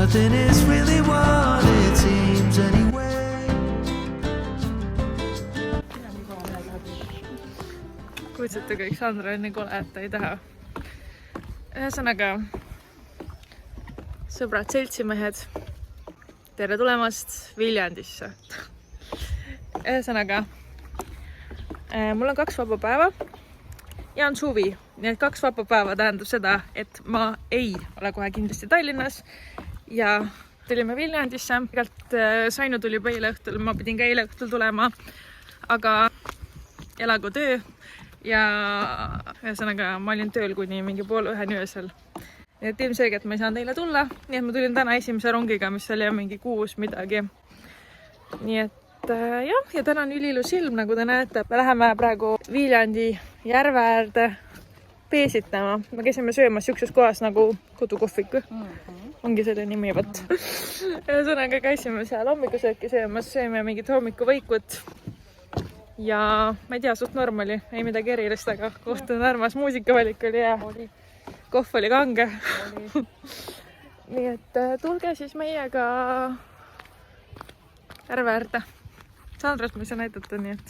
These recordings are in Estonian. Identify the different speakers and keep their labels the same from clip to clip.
Speaker 1: Nothing is really what it seems anyway.
Speaker 2: Kujutate kõik, Sandra on nii kole, et ta ei taha. Ühesõnaga, sõbrad, seltsimehed, tere tulemast Viljandisse. Ühesõnaga, mul on 2 vaba päeva ja on suvi. Nii et 2 vaba päeva tähendab seda, et ma ei ole kohe kindlasti Tallinnas ja tulime Viljandisse. Sainu tuli juba eile õhtul, ma pidin ka eile õhtul tulema, aga elagu töö. Ja ühesõnaga ma olin tööl kuni mingi 12:30 öösel. Nii et ilmselgelt ma ei saanud eile tulla, nii et ma tulin täna esimese rongiga, mis oli mingi 6 midagi. Nii et jah, ja täna on ülilus ilm, nagu te näete. Me läheme praegu Viljandi järve äärde peesitama. Me käisime söömas siukses kohas nagu kodukohvik. Ongi selle nimi, võt. Ühesõnaga käisime seal hommikusööki söömas, sööme mingit hommikuvõikut. Ja ma ei tea, suht norm oli, ei midagi erilist, aga koht on armas, muusikavalik oli hea, kohv oli kange. Nii et tulge siis meiega järve äärde. Sandrat ma ei saa näidata, nii et...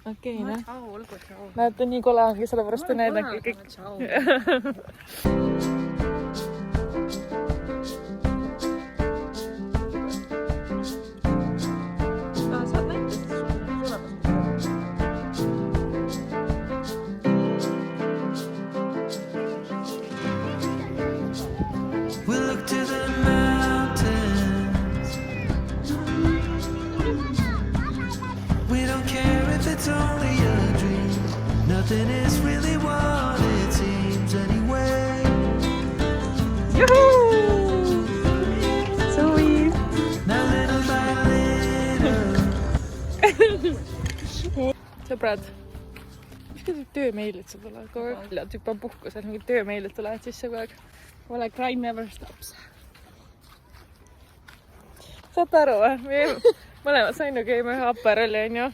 Speaker 2: Okei, ne? Näete, nii kole ongi, sellepärast ei näidangi kõik.
Speaker 1: It's only a dream. Nothing is really what it seems anyway.
Speaker 2: Juhuu! Sui!
Speaker 1: Now little by little.
Speaker 2: Sõbrad, miski töömeilid sa tulevad kogu aeg? Lähed juba puhkusel, mingid töömeilid tulevad sisse kogu aeg. Ole crime never stops. Saate aru, või? Mõlemad Sainuga jäime ühe aperali, on ju?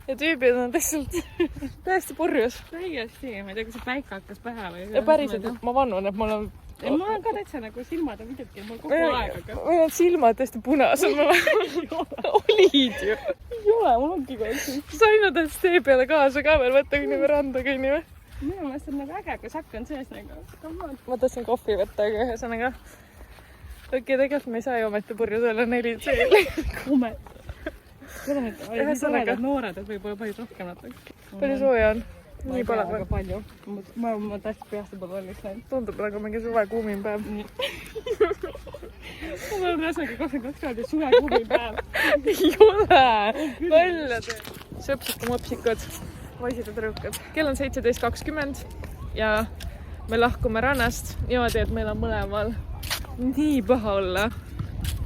Speaker 2: Ja tüübid on täiesti purjus.
Speaker 3: Täiesti, ma ei tea, kui see päike hakkas pähe või...
Speaker 2: Ja päriselt, ma vannun, et mul on...
Speaker 3: Mul on ka täitsa nagu silmad on midagi, mul kogu aeg aga...
Speaker 2: Meil on silmad täiesti punased. Olid ju.
Speaker 3: Ei ole, mul ongi kogu.
Speaker 2: Sainu täitsa tee peale kaasa ka veel, võtta kuni randa kõnni või?
Speaker 3: Minu meelest on nagu äge, kui sakk on sees nagu...
Speaker 2: Ma tahtsin kohvi võtta, aga ühesõnaga... Tegelikult me ei saa ju ometi purjus olla 4 seeli.
Speaker 3: Kumet. Ühesõnaga noored, et võib-olla palju rohkem natuke.
Speaker 2: Palju sooja on? Nii pole
Speaker 3: väga palju. Ma täiesti peast juba tollis läinud.
Speaker 2: Tundub nagu mingi suve kuumin päev.
Speaker 3: Mul on ühesõnaga 22 kraadi suve kuumin päev.
Speaker 2: Ei ole! Välja tee! Sõpsike mopsikud, poisid ja tüdrukud. Kell on 17:20 ja me lahkume rannast niimoodi, et meil on mõlemal nii paha olla.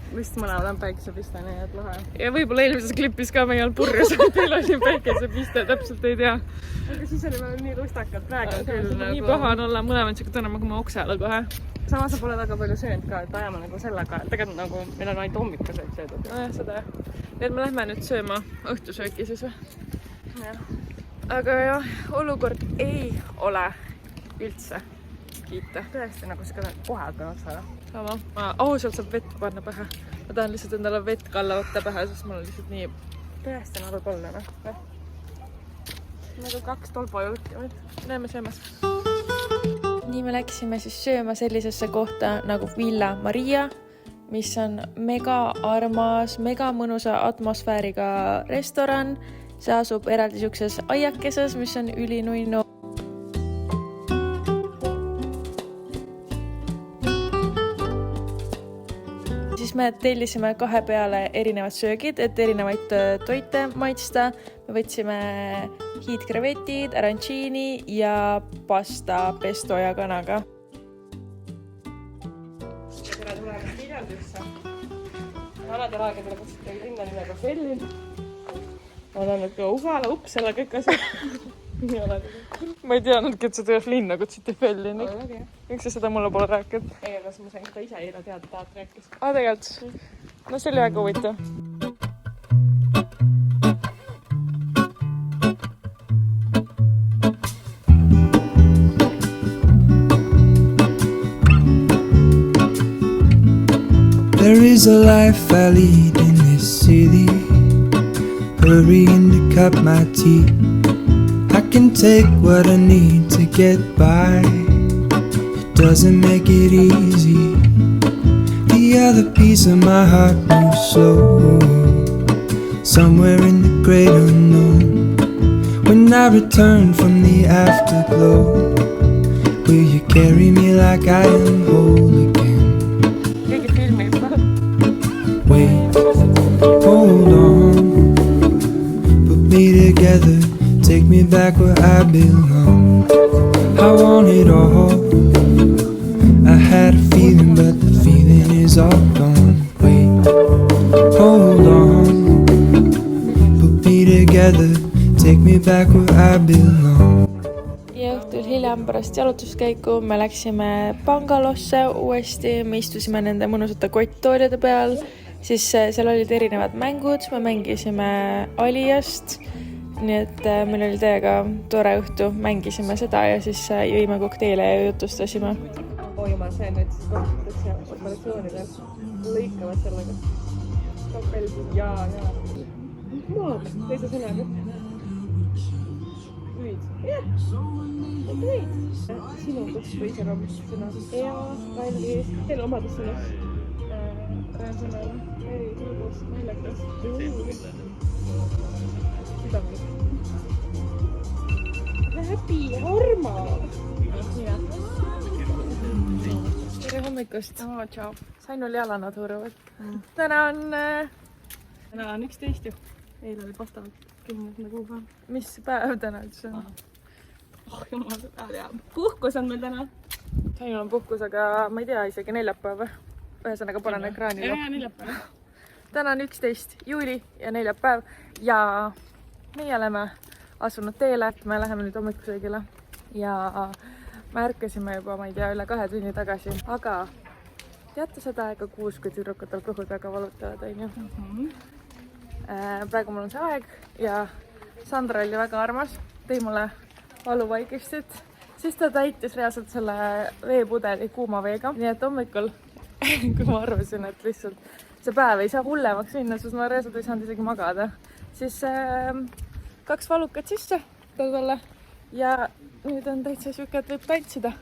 Speaker 3: Vist mõlemad on päikesepiste, nii et lahe.
Speaker 2: Ja võib-olla eelmises klipis ka meil on purjus, teil oli päikesepiste, täpselt ei tea.
Speaker 3: Aga siis oli meil nii lustakad praegu.
Speaker 2: Nii paha on olla mõlemad siuke tunnema, kui ma oksele kohe.
Speaker 3: Samas sa pole väga palju söönud ka, et ajame nagu sellega. Tegelikult nagu meil on ainult hommikusöök söödud.
Speaker 2: Nojah, seda jah. Nii et me lähme nüüd sööma õhtusööki siis või? Aga jah, olukord ei ole üldse kiita.
Speaker 3: Tõesti nagu seda kohe pean otsale.
Speaker 2: Sama. Sealt saab vett panna pähe. Ma tahan lihtsalt endale vett kalla võtta pähe, sest mul on lihtsalt nii...
Speaker 3: Tõesti nagu kolle, noh. Nagu 2 tolpajulki.
Speaker 2: Näeme söömas. Nii me läksime siis sööma sellisesse kohta nagu Villa Maria, mis on mega armas, mega mõnusa atmosfääriga restoran. See asub eraldi siukses aiakeses, mis on ülinunnu. Siis me tellisime 2 peale erinevad söögid, et erinevaid toite maitsta. Me võtsime hiidkrevetid, arancini ja pasta pesto ja kanaga.
Speaker 3: Tere tulemast Viljandisse. Vanadel aegadel kutsite linna nimega Fellin. Ma olen nüüd ka Ugala, Uppsala, kõik asjad.
Speaker 2: Ma ei teadnudki, et seda linna kutsiti Fellini. Miks sa seda mulle pole rääkinud?
Speaker 3: Ei, aga ma sain seda ise eile teada, taat rääkis.
Speaker 2: Tegelikult? No see oli väga huvitav.
Speaker 1: is the life I lead in this city. Hurrying to cut my teeth. I can take what I need to get by. It doesn't make it easy. The other piece of my heart moves slow, somewhere in the great unknown. When I return from the afterglow, will you carry me like I am whole again?
Speaker 3: Keegi filmib.
Speaker 1: Wait, hold on, put me together, take me back where I belong. I want it all. I had a feeling, but the feeling is all gone. Wait, hold on, put me together, take me back where I belong.
Speaker 2: Ja õhtul hiljem pärast jalutuskäiku me läksime Bangalosse uuesti, me istusime nende mõnusate kotttoolide peal, siis seal olid erinevad mängud, me mängisime Aliast, nii et meil oli teiega tore õhtu, mängisime seda ja siis jõime kokteile ja jutustasime.
Speaker 3: Oi jumal, see nüüd siis kasutatakse operatsioonidel. Lõikavad sellega. Kapelsid, jaa. Maad, teise sõnaga. Hüüd. Jah, hüüd. Sinu tõstu iseloomissõna. Ea, kallis. Teil omadussõna. Sõnala. Eri, ilus, naljakas. Südamlik. Läbi, armas.
Speaker 2: Tere hommikust!
Speaker 3: Tšau.
Speaker 2: Sain oli jalana tuuruvad. Täna on
Speaker 3: 11 ju. Eile oli vastavalt 10. kuupäev.
Speaker 2: mis päev täna üldse on?
Speaker 3: Oh jumal, puhkus on meil täna.
Speaker 2: Sainul on puhkus, aga ma ei tea, isegi neljapäev. Ühesõnaga panen ekraanile.
Speaker 3: Neljapäev.
Speaker 2: Täna on 11. juuli ja neljapäev ja meie oleme asunud teele, et me läheme nüüd hommikusöögile ja me ärkasime juba, ma ei tea, üle 2 tunni tagasi, aga teate seda aega 6, kui tüdrukutel kõhud väga valutavad, on ju? Praegu mul on see aeg ja Sandra oli väga armas, tõi mulle valuvaigistit, siis ta täitis reaalselt selle veepudeli kuuma veega, nii et hommikul, kui ma arvasin, et lihtsalt see päev ei saa hullemaks minna, sest ma reaalselt ei saanud isegi magada, siis 2 valukat sisse talle ja nüüd on täitsa siuke, et võib tantsida.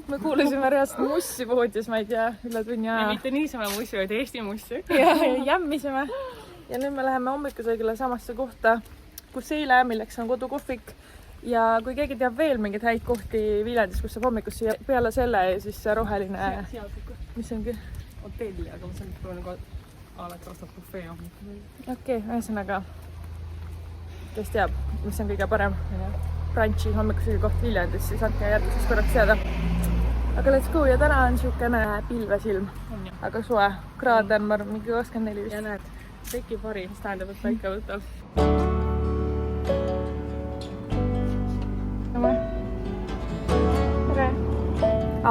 Speaker 2: Me kuulasime reaalselt mussi voodis, ma ei tea, üle tunni aja.
Speaker 3: Ja mitte niisama mussi, vaid Eesti mussi.
Speaker 2: Ja jämmisime. Ja nüüd me läheme hommikusöögile samasse kohta, kus eile, milleks on kodukohvik. Ja kui keegi teab veel mingeid häid kohti Viljandis, kus saab hommikust siia peale selle ja siis see roheline... Mis ongi?
Speaker 3: Hotelli, aga ma saan nagu alati ostab bufee hommikul.
Speaker 2: Okei, ühesõnaga, kes teab, mis on kõige parem brunchi hommikusöögi koht Viljandis, siis andke järgmiseks korraks teada. Aga let's go ja täna on siukene pilvesilm, aga suve, kraad on ma mingi 24 vist.
Speaker 3: Ja näed, teki pari, mis tähendab, et päike võtab.
Speaker 2: Tere!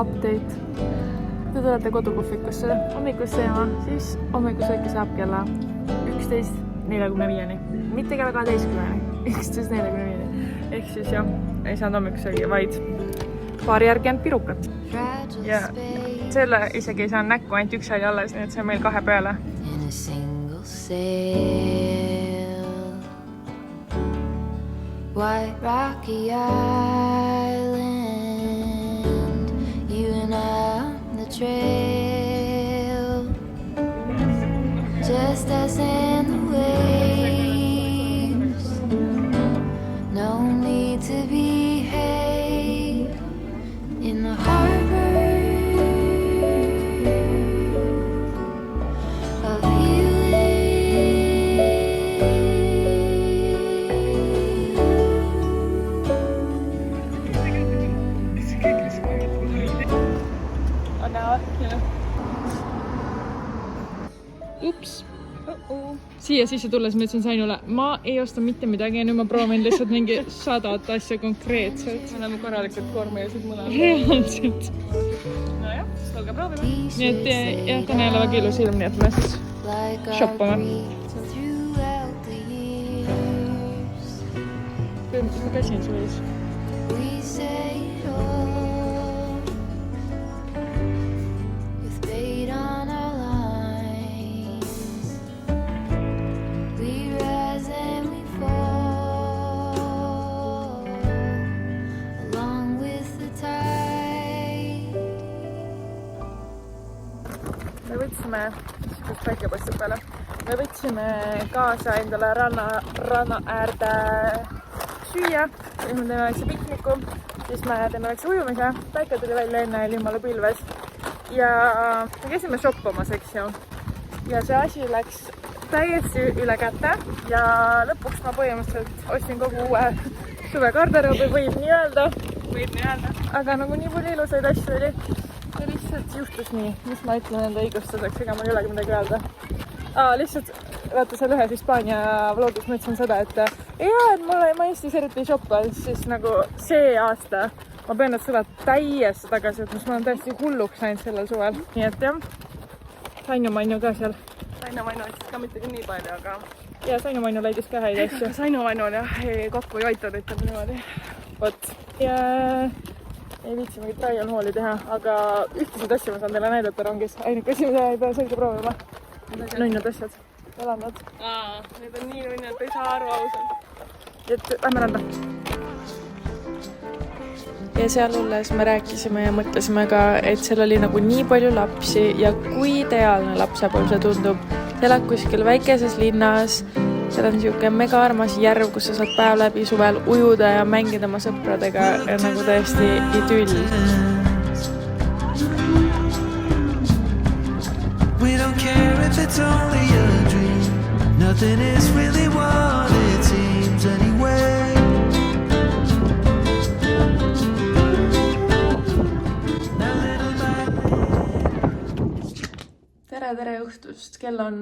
Speaker 2: Update. Te tulete kodukohvikusse hommikust sööma, siis hommikusööki saab kella 11.45-ni. Mitte kella 12-ni, 11.45-ni. Ehk siis jah, ei saanud hommikusöögi, vaid paari järgi ainult pirukat. Ja selle isegi ei saanud näkku, ainult üks oli alles, nii et see on meil 2 peale.
Speaker 4: White rocky island, you and I on the trail, just us in the waves, no need to behave in the harbor of
Speaker 2: Ups. Siia sisse tulles ma ütlesin Sainule, ma ei osta mitte midagi ja nüüd ma proovin lihtsalt mingi 100 asja konkreetselt.
Speaker 3: Me oleme korralikult kormeelsid mõned.
Speaker 2: Reaalselt.
Speaker 3: No jah, siis olge proovime.
Speaker 2: Nii et jah, täna ei ole väga ilus ilm, nii et me siis shoppame. Ma käsin su ees. lähme, kus päike paistab peale. Me võtsime kaasa endale ranna äärde süüa, siis me teeme väikse pikniku, siis me teeme väikse ujumise, päike tuli välja enne ilmale pilves ja me käisime shoppamas, eks ju. Ja see asi läks täiesti üle käte ja lõpuks ma põhimõtteliselt ostsin kogu uue suvegarderoobi, võib nii öelda. Aga nagu nii palju ilusaid asju oli ja lihtsalt juhtus nii, mis ma ütlen enda õigustuseks, ega mul ei olegi midagi öelda. Lihtsalt vaata seal ühes Hispaania vlogis ma ütlesin seda, et ma Eestis eriti ei shoppa, siis nagu see aasta ma pean need sõnad täiesti tagasi, et ma olen täiesti hulluks läinud sellel suvel. Nii et jah, Sainu-Manju ka seal.
Speaker 3: Sainu-Manju ütles ka mitte nii palju, aga...
Speaker 2: Ja Sainu-Manju leidis ka häid asju.
Speaker 3: Sainu-Manju on jah, kokku ei aitanud, ütleb niimoodi.
Speaker 2: Vot. Ja ei viitsi mingit trial haul'i teha, aga ühtesid asju ma saan teile näidata rongis. Ainuke asi, mida ei pea selge proovima. Nunnud asjad. Elanud.
Speaker 3: Need on nii nunnud, et ei saa aru ausalt.
Speaker 2: Et lähme randa. Ja seal olles me rääkisime ja mõtlesime ka, et seal oli nagu nii palju lapsi ja kui ideaalne lapsepõlv see tundub. Sa elad kuskil väikeses linnas, seal on niisugune mega armas järv, kus sa saad päev läbi suvel ujuda ja mängida oma sõpradega ja nagu täiesti idüll. We don't care if it's only a dream. Nothing is really what it seems anyway. Tere õhtust, kell on,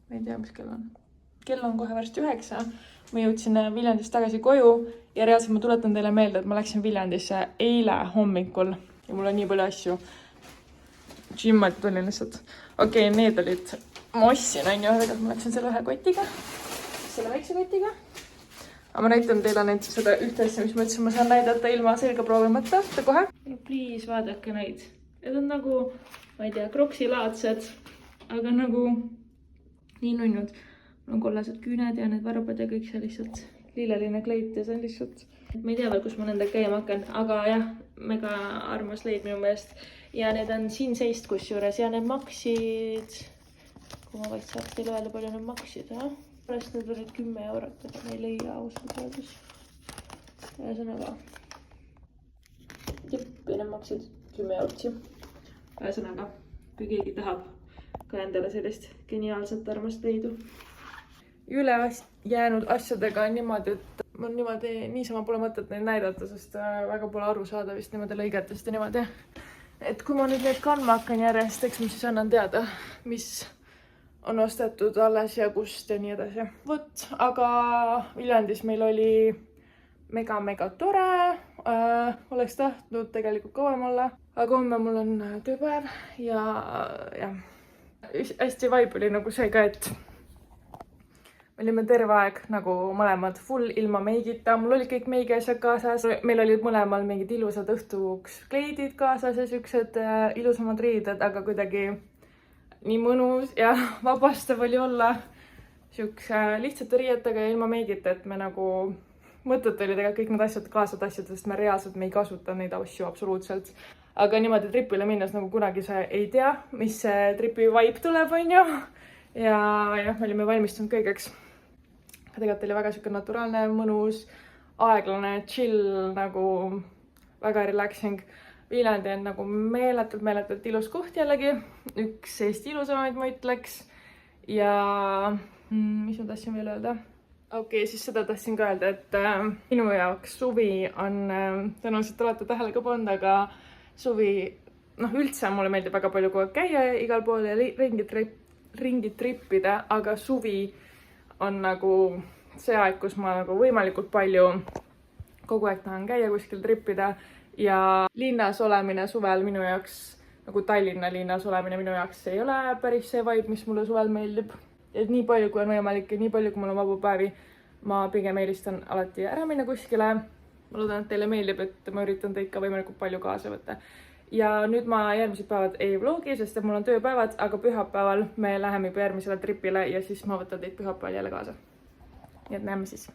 Speaker 2: ma ei tea, mis kell on. Kell on kohe varsti 9. Ma jõudsin Viljandist tagasi koju ja reaalselt ma tuletan teile meelde, et ma läksin Viljandisse eile hommikul ja mul on nii palju asju. Gymmalt tulin lihtsalt. Okei, need olid, ma ostsin, aga ma läksin selle ühe kotiga, selle väikse kotiga. Aga ma näitan teile neid seda ühte asja, mis ma ütlesin, ma saan näidata ilma selga proovimata. Kohe. Please, vaadake neid. Need on nagu, ma ei tea, kroksilaadsed, aga nagu nii nunnud. Mul on kollased küüned ja need varbad ja kõik see lihtsalt lilleline kleit ja see on lihtsalt... Ma ei tea veel, kus ma nendega käima hakkan, aga jah, mega armas leid minu meelest. Ja need on siin seist kusjuures ja need maksid... Kui ma vaid saaks teile öelda, palju need maksid, Pärast need olid 10 eurot, aga ma ei leia ausalt öeldes. Ühesõnaga. Tippi need maksid 10 eurotsi. Ühesõnaga, kui keegi tahab ka endale sellist geniaalset armast leidu. Üle jäänud asjadega on niimoodi, et ma niisama pole mõtet neid näidata, sest väga pole aru saada vist niimoodi lõigetest ja niimoodi. Et kui ma nüüd neid kandma hakkan järjest, eks ma siis annan teada, mis on ostetud alles ja kust ja nii edasi. Vot, aga Viljandis meil oli mega tore. Oleks tahtnud tegelikult kauem olla, aga homme mul on tööpäev ja hästi vibe oli nagu see ka, et me olime terve aeg nagu mõlemad full ilma meigita. Mul olid kõik meigi asjad kaasas. Meil olid mõlemal mingid ilusad õhtuks kleidid kaasas ja siuksed ilusamad riided, aga kuidagi nii mõnus ja vabastav oli olla siukse lihtsate riietega ja ilma meigita, et me nagu mõtet oli tegelikult kõik need asjad kaasad asjad, sest me reaalselt me ei kasuta neid asju absoluutselt. Aga niimoodi tripile minnes nagu kunagi sa ei tea, mis see tripi vibe tuleb, on ju. Ja me olime valmistunud kõigeks. Tegelikult oli väga siuke naturaalne, mõnus, aeglane, chill, nagu väga relaxing. Viljandi on nagu meeletult ilus koht jällegi. Üks Eesti ilusamaid ma ütleks. Ja mis ma tahtsin veel öelda? Okei, siis seda tahtsin ka öelda, et minu jaoks suvi on, tõenäoliselt olete tähele ka pannud, aga suvi, üldse mulle meeldib väga palju kogu aeg käia igal pool ja ringi trippida, aga suvi on nagu see aeg, kus ma nagu võimalikult palju kogu aeg tahan käia kuskil trippida ja linnas olemine suvel minu jaoks, nagu Tallinna linnas olemine minu jaoks ei ole päris see vibe, mis mulle suvel meeldib. Et nii palju kui on võimalik ja nii palju kui mul on vabu päevi, ma pigem eelistan alati ära minna kuskile. Ma loodan, et teile meeldib, et ma üritan teid ka võimalikult palju kaasa võtta. Ja nüüd ma järgmised päevad ei vlogi, sest mul on tööpäevad, aga pühapäeval me läheme juba järgmisele tripile ja siis ma võtan teid pühapäeval jälle kaasa. Nii et näeme siis.